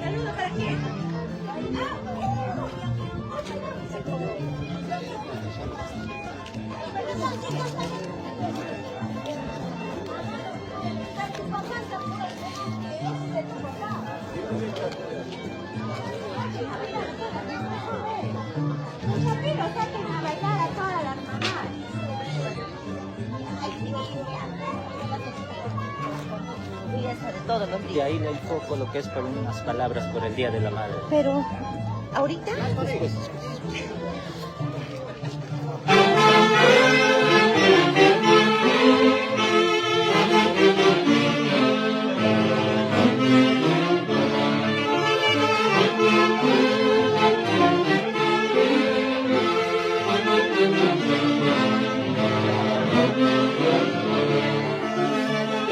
¿Saludo para quién? Todos los días. Y ahí le enfoco lo que es por unas palabras por el Día de la Madre. Pero, ¿ahorita? Después.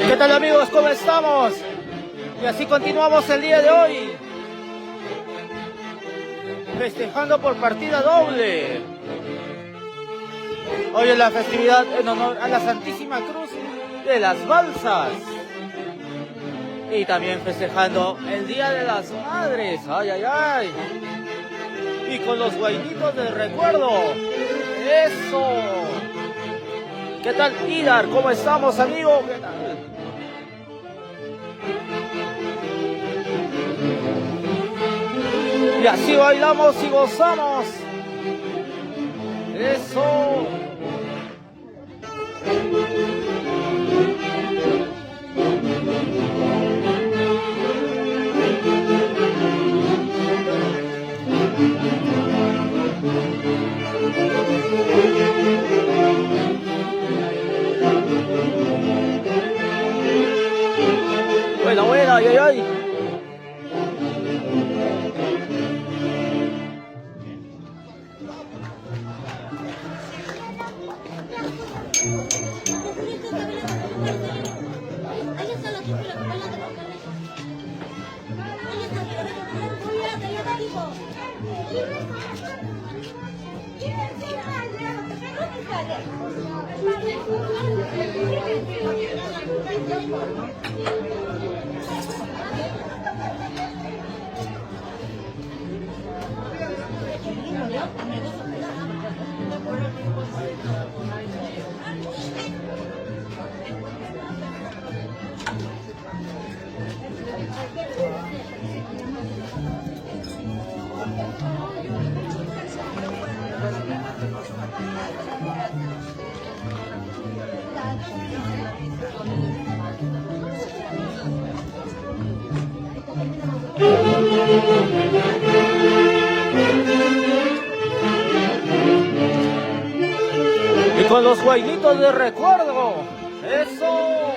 ¿Qué tal, amigos? ¿Cómo estamos? Y así continuamos el día de hoy, festejando por partida doble. Hoy es la festividad en honor a la Santísima Cruz de las Balsas. Y también festejando el Día de las Madres. ¡Ay, ay, ay! Y con los guainitos del recuerdo. ¡Eso! ¿Qué tal, Idar? ¿Cómo estamos, amigo? ¿Qué tal? Y así bailamos y gozamos. Eso. Buena, buena, ay, ay, ay. Y con los guainitos de recuerdo. Eso.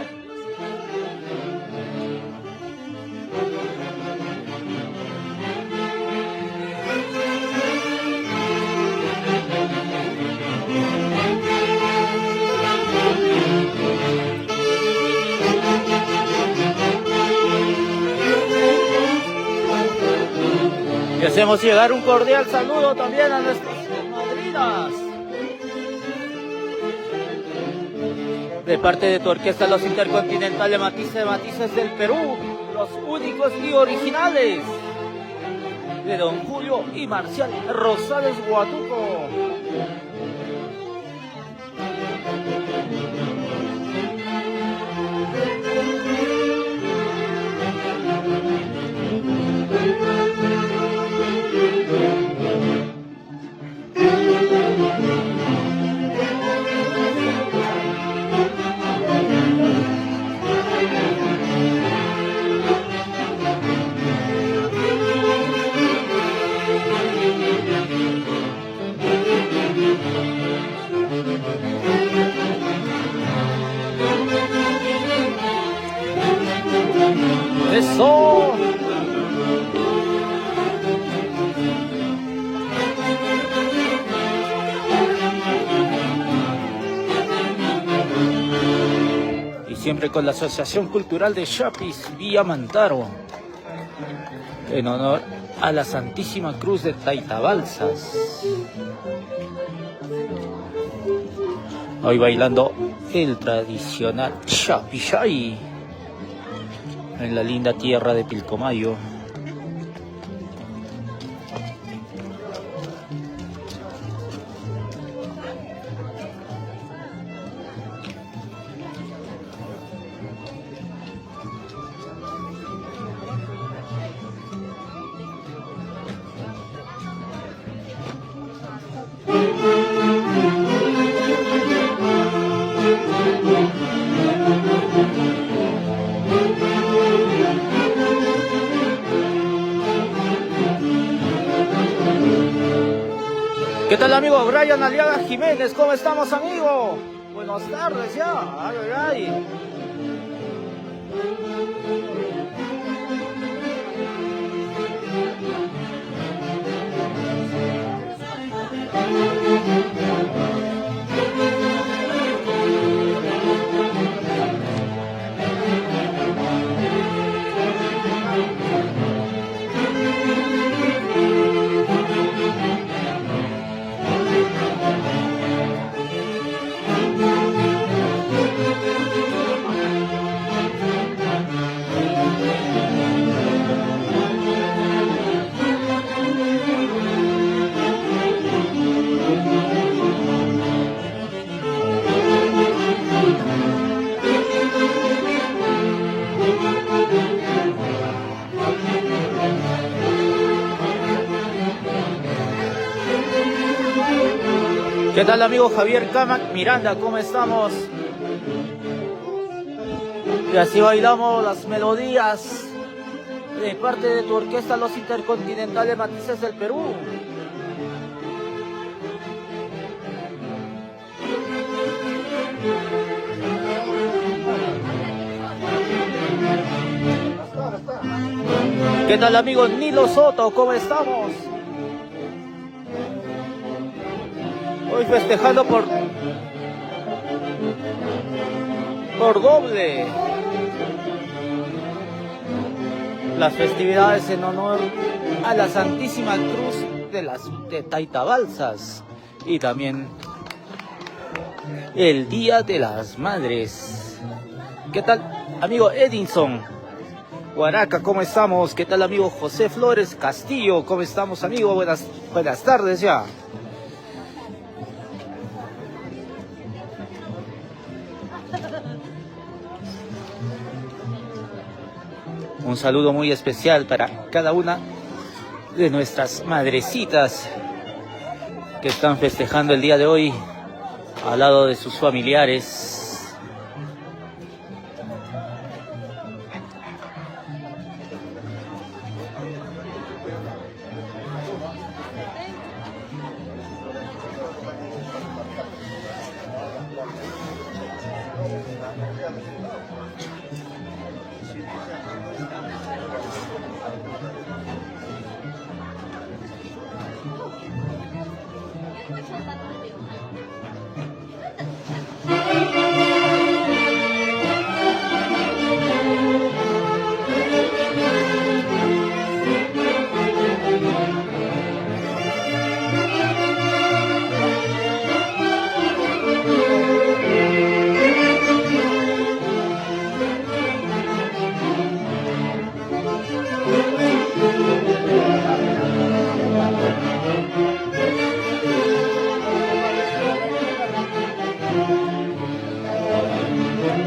Y hacemos llegar un cordial saludo también a nuestras madrinas. De parte de tu orquesta Los Intercontinentales Matices del Perú, los únicos y originales. De don Julio y Marcial Rosales Huatuco. ¡Eso! Y siempre con la Asociación Cultural de Chapis Villa Mantaro, en honor a la Santísima Cruz de Taitabalsas. Hoy bailando el tradicional Chapichay en la linda tierra de Pilcomayo. ¿Qué tal, amigo Brian Aliaga Jiménez? ¿Cómo estamos, amigo? Buenas tardes ya. Ay, ay, ay. ¿Qué tal, amigo Javier Camac Miranda? ¿Cómo estamos? Y así bailamos las melodías de parte de tu orquesta Los Intercontinentales Matices del Perú. ¿Qué tal, amigo Nilo Soto? ¿Cómo estamos? Hoy festejando por doble las festividades en honor a la Santísima Cruz de Taitabalsas y también el Día de las Madres. ¿Qué tal, amigo Edinson Huaraca? ¿Cómo estamos? ¿Qué tal, amigo José Flores Castillo? ¿Cómo estamos, amigo? Buenas tardes ya. Un saludo muy especial para cada una de nuestras madrecitas que están festejando el día de hoy al lado de sus familiares.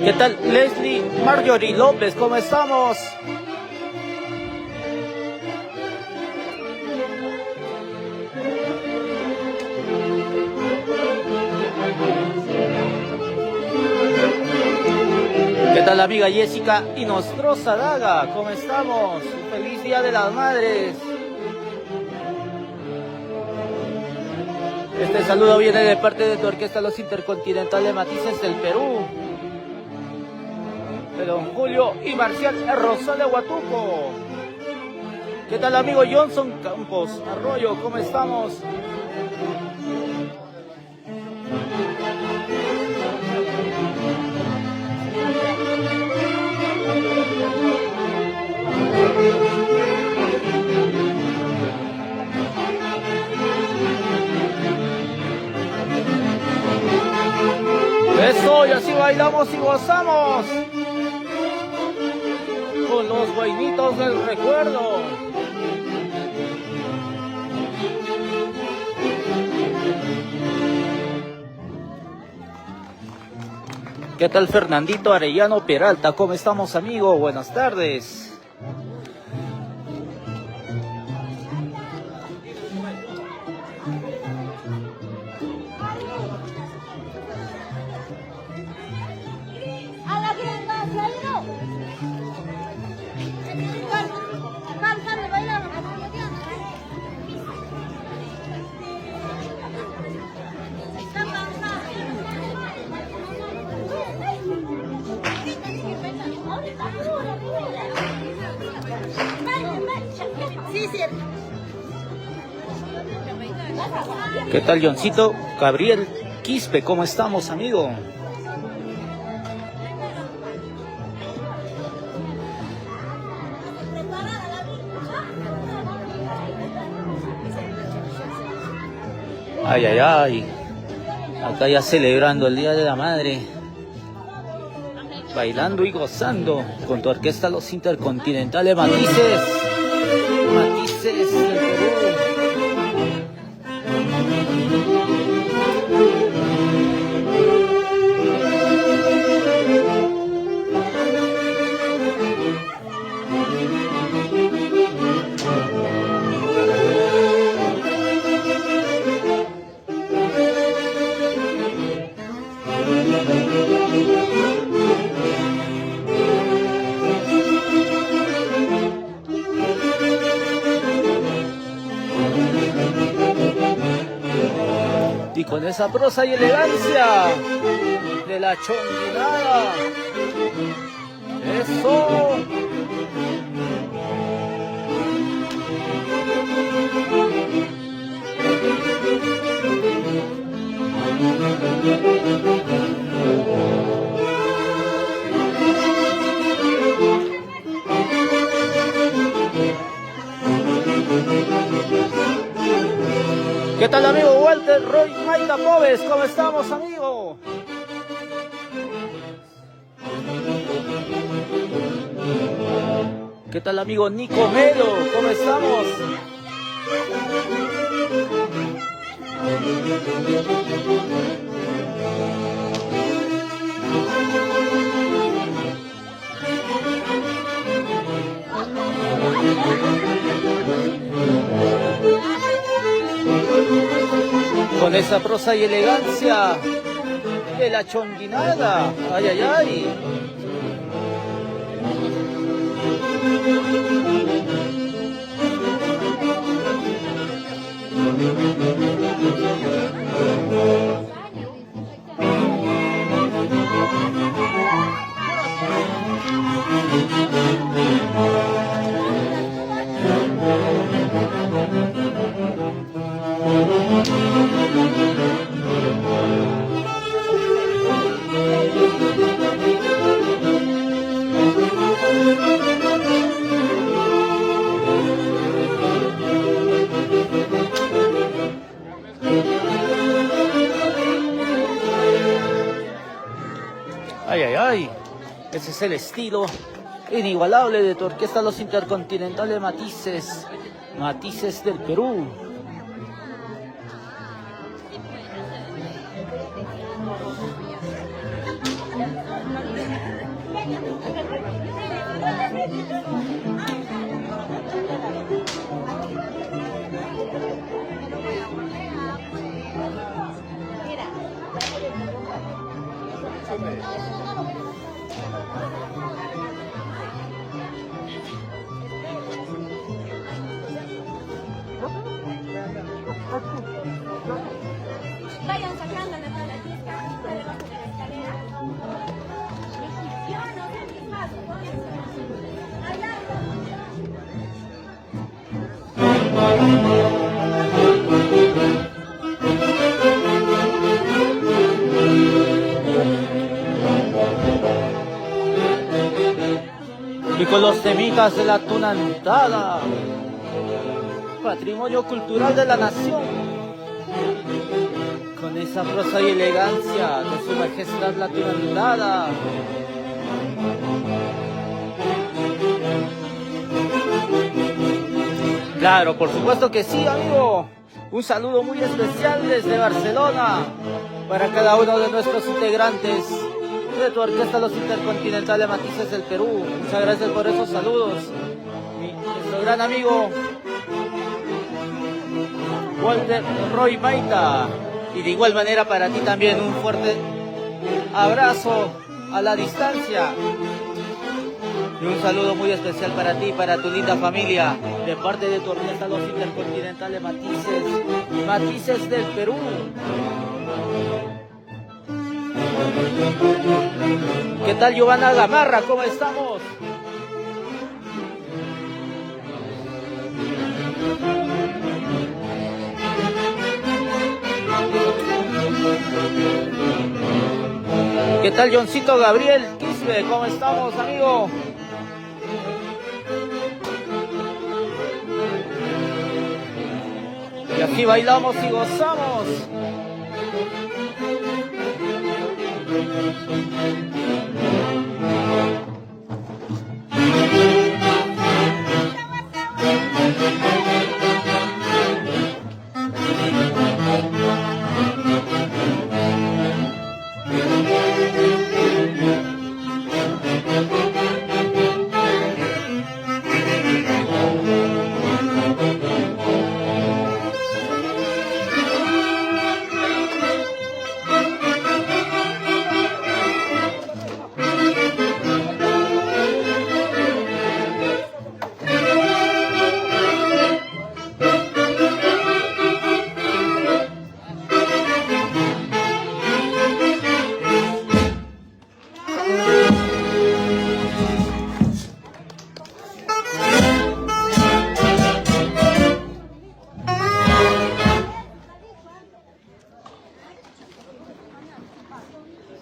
¿Qué tal, Leslie Marjorie López? ¿Cómo estamos? ¿Qué tal, amiga Jessica Inostroza Daga? ¿Cómo estamos? Un feliz Día de las Madres. Este saludo viene de parte de tu orquesta Los Intercontinentales Matices del Perú, de don Julio y Marcial Rosales Huatuco. ¿Qué tal, amigo Johnson Campos Arroyo? ¿Cómo estamos? Eso, y así bailamos y gozamos con los vainitos del recuerdo. ¿Qué tal Fernandito Arellano Peralta? ¿Cómo estamos, amigo? Buenas tardes. ¿Qué tal, Johncito? Gabriel Quispe, ¿cómo estamos, amigo? Ay, ay, ay. Acá ya celebrando el Día de la Madre. Bailando y gozando con tu orquesta Los Intercontinentales Matices. Matices del Perú. Y con esa prosa y elegancia de la chonguinada. Eso. ¿Qué tal, amigo Walter Roy Maita Pobes? ¿Cómo estamos, amigo? ¿Qué tal, amigo Nico Melo? ¿Cómo estamos? Con esa prosa y elegancia de la chonguinada. Ay, ay, ay. Ay, ay, ay. Ese es el estilo inigualable de tu orquesta Los Intercontinentales Matices. Matices del Perú. Vayan sacando la tabla aquí, debajo de la escalera. Yo no sé qué pasa, Y con los temitas de la tunantada, patrimonio cultural de la nación. con esa prosa y elegancia de su majestad latinoamericana. Claro, por supuesto que sí, amigo. Un saludo muy especial desde Barcelona para cada uno de nuestros integrantes de tu orquesta Los Intercontinentales Matices del Perú. Muchas gracias por esos saludos. Nuestro gran amigo Walter Roy Maita. Y de igual manera para ti también un fuerte abrazo a la distancia. Y un saludo muy especial para ti y para tu linda familia, de parte de tu orquesta Los Intercontinentales Matices del Perú. ¿Qué tal, Giovanna Gamarra? ¿Cómo estamos? ¿Qué tal, Johncito Gabriel Quispe? ¿Cómo estamos, amigo? Y aquí bailamos y gozamos.